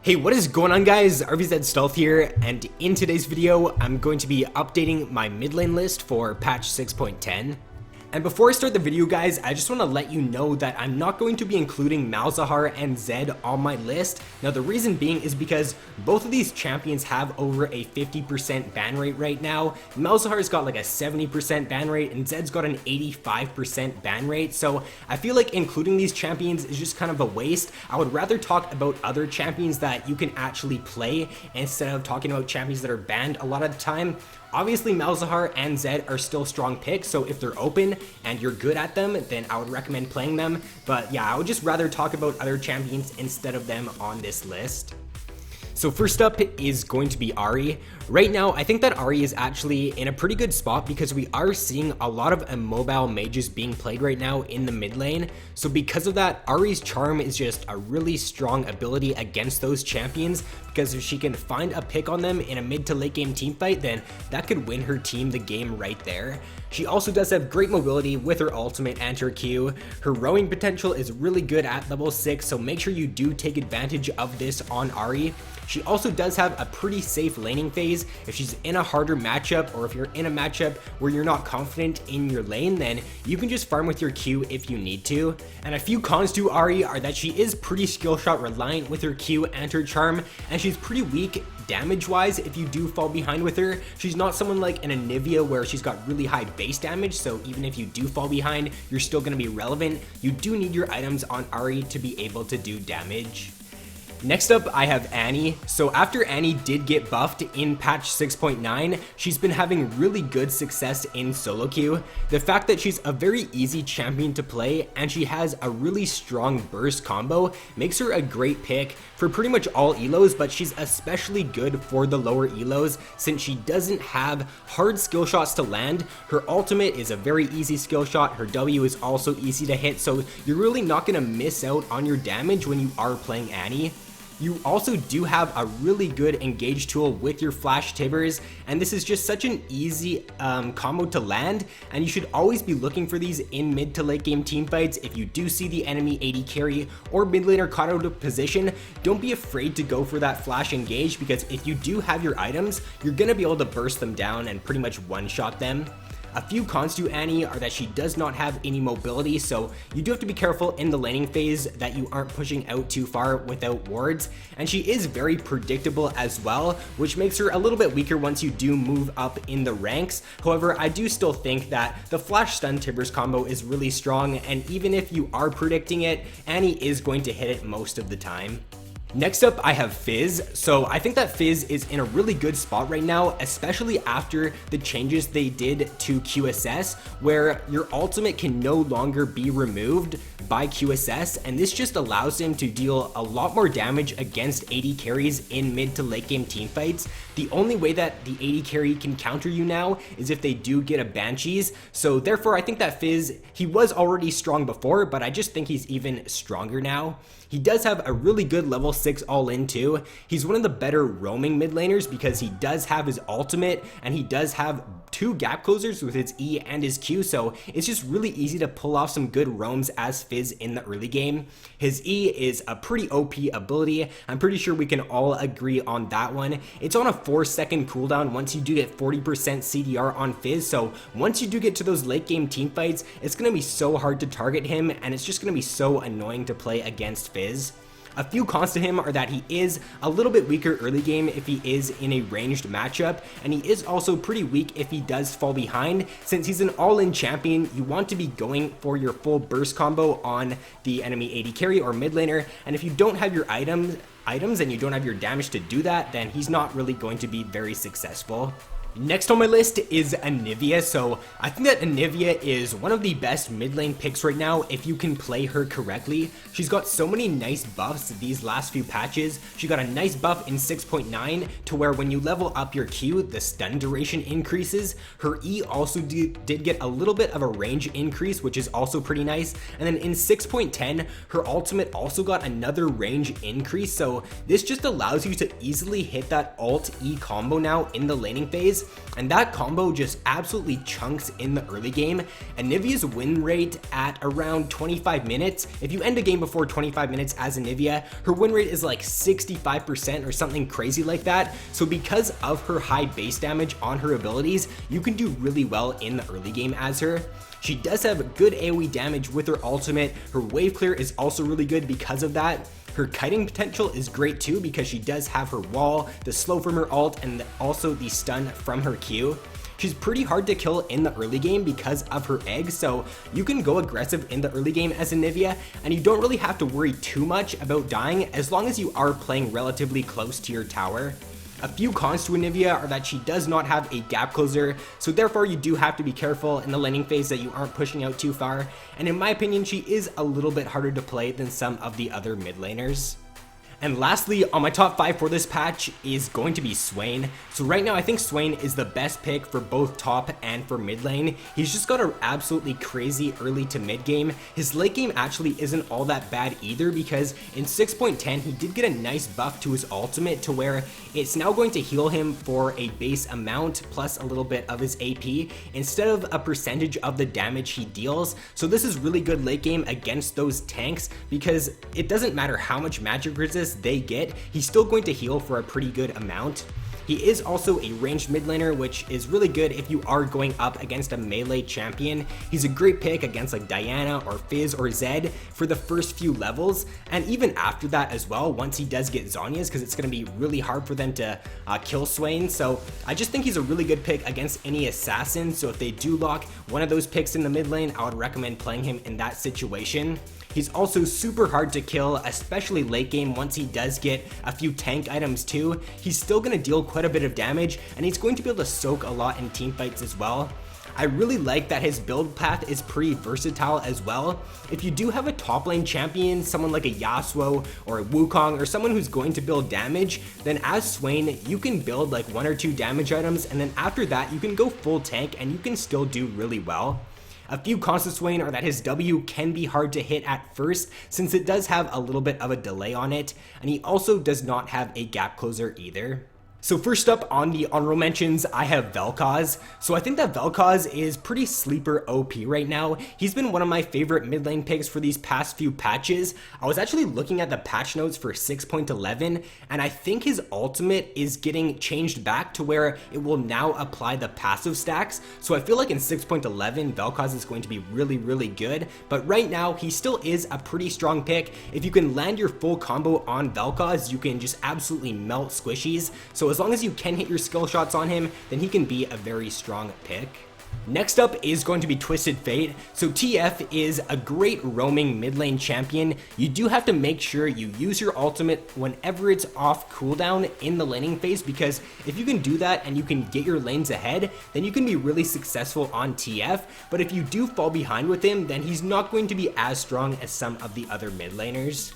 Hey, what is going on guys? RvzStealth here, and in today's video, I'm going to be updating my mid lane list for patch 6.10. And before I start the video guys, I just want to let you know that I'm not going to be including Malzahar and Zed on my list. Now the reason being is because both of these champions have over a 50% ban rate right now. Malzahar's got like a 70% ban rate and Zed's got an 85% ban rate. So I feel like including these champions is just kind of a waste. I would rather talk about other champions that you can actually play instead of talking about champions that are banned a lot of the time. Obviously, Malzahar and Zed are still strong picks, so if they're open and you're good at them, then I would recommend playing them. But yeah, I would just rather talk about other champions instead of them on this list. So first up is going to be Ahri. Right now, I think that Ahri is actually in a pretty good spot because we are seeing a lot of immobile mages being played right now in the mid lane. So because of that, Ahri's charm is just a really strong ability against those champions, because if she can find a pick on them in a mid to late game team fight, then that could win her team the game right there. She also does have great mobility with her ultimate and her Q. Her rowing potential is really good at level 6, so make sure you do take advantage of this on Ahri. She also does have a pretty safe laning phase. If she's in a harder matchup, or if you're in a matchup where you're not confident in your lane, then you can just farm with your Q if you need to. And a few cons to Ahri are that she is pretty skill shot reliant with her Q and her charm, and she's pretty weak damage wise if you do fall behind with her. She's not someone like an Anivia where she's got really high base damage, so even if you do fall behind, you're still going to be relevant. You do need your items on Ahri to be able to do damage. Next up, I have Annie. So after Annie did get buffed in patch 6.9, she's been having really good success in solo queue. The fact that she's a very easy champion to play and she has a really strong burst combo makes her a great pick for pretty much all elos, but she's especially good for the lower elos since she doesn't have hard skill shots to land. Her ultimate is a very easy skill shot. Her W is also easy to hit, so you're really not going to miss out on your damage when you are playing Annie. You also do have a really good engage tool with your flash tibbers, and this is just such an easy combo to land, and you should always be looking for these in mid to late game team fights. If you do see the enemy AD carry or mid laner caught out of position, don't be afraid to go for that flash engage, because if you do have your items, you're going to be able to burst them down and pretty much one-shot them. A few cons to Annie are that she does not have any mobility, so you do have to be careful in the laning phase that you aren't pushing out too far without wards, and she is very predictable as well, which makes her a little bit weaker once you do move up in the ranks. However, I do still think that the flash stun tibbers combo is really strong, and even if you are predicting it, Annie is going to hit it most of the time. Next up, I have Fizz. So I think that Fizz is in a really good spot right now, especially after the changes they did to QSS, where your ultimate can no longer be removed by QSS, and this just allows him to deal a lot more damage against AD carries in mid to late game team fights. The only way that the AD carry can counter you now is if they do get a Banshees, so therefore I think that Fizz, he was already strong before, but I just think he's even stronger now. He does have a really good level 6 all-in too. He's one of the better roaming mid laners because he does have his ultimate and he does have 2 gap closers with his E and his Q, so it's just really easy to pull off some good roams as Fizz in the early game. His E is a pretty OP ability. I'm pretty sure we can all agree on that one. It's on a 4-second cooldown once you do get 40% CDR on Fizz, so once you do get to those late game team fights, it's going to be so hard to target him and it's just going to be so annoying to play against Fizz. A few cons to him are that he is a little bit weaker early game if he is in a ranged matchup, and he is also pretty weak if he does fall behind. Since he's an all-in champion, you want to be going for your full burst combo on the enemy AD carry or mid laner, and if you don't have your items and you don't have your damage to do that, then he's not really going to be very successful. Next on my list is Anivia. So I think that Anivia is one of the best mid lane picks right now if you can play her correctly. She's got so many nice buffs these last few patches. She got a nice buff in 6.9 to where when you level up your Q, the stun duration increases. Her E also did get a little bit of a range increase, which is also pretty nice. And then in 6.10, her ultimate also got another range increase. So this just allows you to easily hit that alt E combo now in the laning phase. Fizz, and that combo just absolutely chunks in the early game. Anivia's win rate at around 25 minutes, if you end a game before 25 minutes as Anivia, her win rate is like 65% or something crazy like that. So because of her high base damage on her abilities, you can do really well in the early game as her. She does have good AoE damage with her ultimate. Her wave clear is also really good because of that. Her kiting potential is great too because she does have her wall, the slow from her ult, and also the stun from her Q. She's pretty hard to kill in the early game because of her eggs, so you can go aggressive in the early game as Anivia, and you don't really have to worry too much about dying as long as you are playing relatively close to your tower. A few cons to Anivia are that she does not have a gap closer, so therefore you do have to be careful in the laning phase that you aren't pushing out too far, and in my opinion she is a little bit harder to play than some of the other mid laners. And lastly, on my top 5 for this patch is going to be Swain. So right now I think Swain is the best pick for both top and for mid lane. He's just got an absolutely crazy early to mid game. His late game actually isn't all that bad either because in 6.10 he did get a nice buff to his ultimate to where it's now going to heal him for a base amount plus a little bit of his AP instead of a percentage of the damage he deals. So this is really good late game against those tanks because it doesn't matter how much magic resist they get, he's still going to heal for a pretty good amount. He is also a ranged mid laner, which is really good if you are going up against a melee champion. He's a great pick against like Diana or Fizz or Zed for the first few levels, and even after that as well, once he does get Zhonya's, because it's going to be really hard for them to kill Swain. So I just think he's a really good pick against any assassin, so if they do lock one of those picks in the mid lane, I would recommend playing him in that situation. He's also super hard to kill, especially late game once he does get a few tank items too. He's still going to deal quite a bit of damage, and he's going to be able to soak a lot in team fights as well. I really like that his build path is pretty versatile as well. If you do have a top lane champion, someone like a Yasuo or a Wukong or someone who's going to build damage, then as Swain, you can build like 1 or 2 damage items, and then after that you can go full tank and you can still do really well. A few cons to Swain are that his W can be hard to hit at first since it does have a little bit of a delay on it, and he also does not have a gap closer either. So first up on the honorable mentions, I have Vel'Koz. So I think that Vel'Koz is pretty sleeper OP right now. He's been one of my favorite mid lane picks for these past few patches. I was actually looking at the patch notes for 6.11, and I think his ultimate is getting changed back to where it will now apply the passive stacks. So I feel like in 6.11, Vel'Koz is going to be really, really good. But right now, he still is a pretty strong pick. If you can land your full combo on Vel'Koz, you can just absolutely melt squishies. So as long as you can hit your skill shots on him, then he can be a very strong pick. Next up is going to be Twisted Fate. So TF is a great roaming mid lane champion. You do have to make sure you use your ultimate whenever it's off cooldown in the laning phase, because if you can do that and you can get your lanes ahead, then you can be really successful on TF. But if you do fall behind with him, then he's not going to be as strong as some of the other mid laners.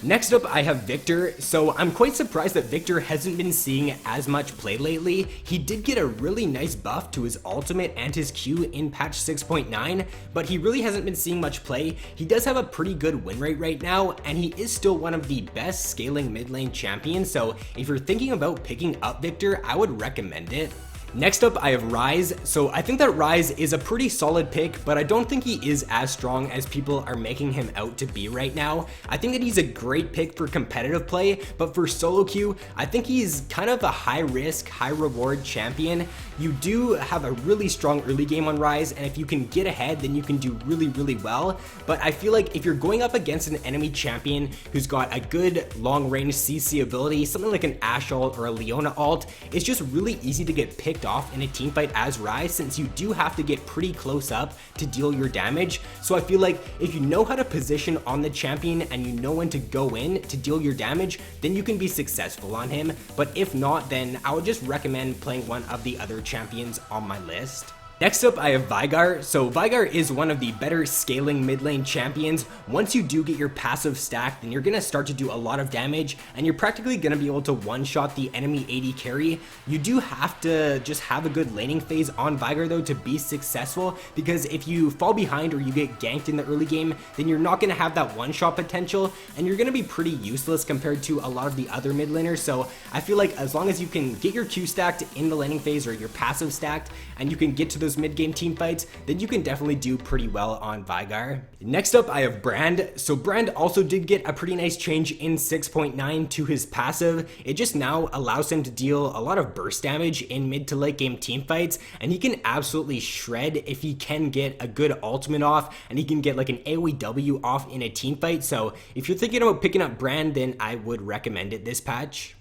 Next up, I have Victor. So I'm quite surprised that Victor hasn't been seeing as much play lately. He did get a really nice buff to his ultimate and his Q in patch 6.9, but he really hasn't been seeing much play. He does have a pretty good win rate right now, and he is still one of the best scaling mid lane champions. So if you're thinking about picking up Victor, I would recommend it. Next up, I have Ryze. So I think that Ryze is a pretty solid pick, but I don't think he is as strong as people are making him out to be right now. I think that he's a great pick for competitive play, but for solo queue, I think he's kind of a high risk, high reward champion. You do have a really strong early game on Ryze, and if you can get ahead, then you can do really, really well. But I feel like if you're going up against an enemy champion who's got a good long range CC ability, something like an Ashe ult or a Leona ult, it's just really easy to get picked off in a team fight as Ryze, since you do have to get pretty close up to deal your damage. So I feel like if you know how to position on the champion and you know when to go in to deal your damage, then you can be successful on him. But if not, then I would just recommend playing one of the other champions on my list. Next up, I have Veigar. So Veigar is one of the better scaling mid lane champions. Once you do get your passive stacked, then you're going to start to do a lot of damage, and you're practically going to be able to one-shot the enemy AD carry. You do have to just have a good laning phase on Veigar though to be successful, because if you fall behind or you get ganked in the early game, then you're not going to have that one-shot potential, and you're going to be pretty useless compared to a lot of the other mid laners. So I feel like as long as you can get your Q stacked in the laning phase or your passive stacked, and you can get to those mid-game team fights, then you can definitely do pretty well on Veigar. Next up, I have Brand. So Brand also did get a pretty nice change in 6.9 to his passive. It just now allows him to deal a lot of burst damage in mid to late game team fights, and he can absolutely shred if he can get a good ultimate off, and he can get like an AoE W off in a team fight. So if you're thinking about picking up Brand, then I would recommend it this patch.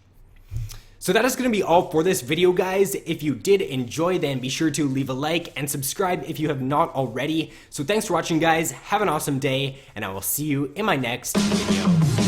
So that is going to be all for this video, guys. If you did enjoy, then be sure to leave a like and subscribe if you have not already. So thanks for watching, guys. Have an awesome day, and I will see you in my next video.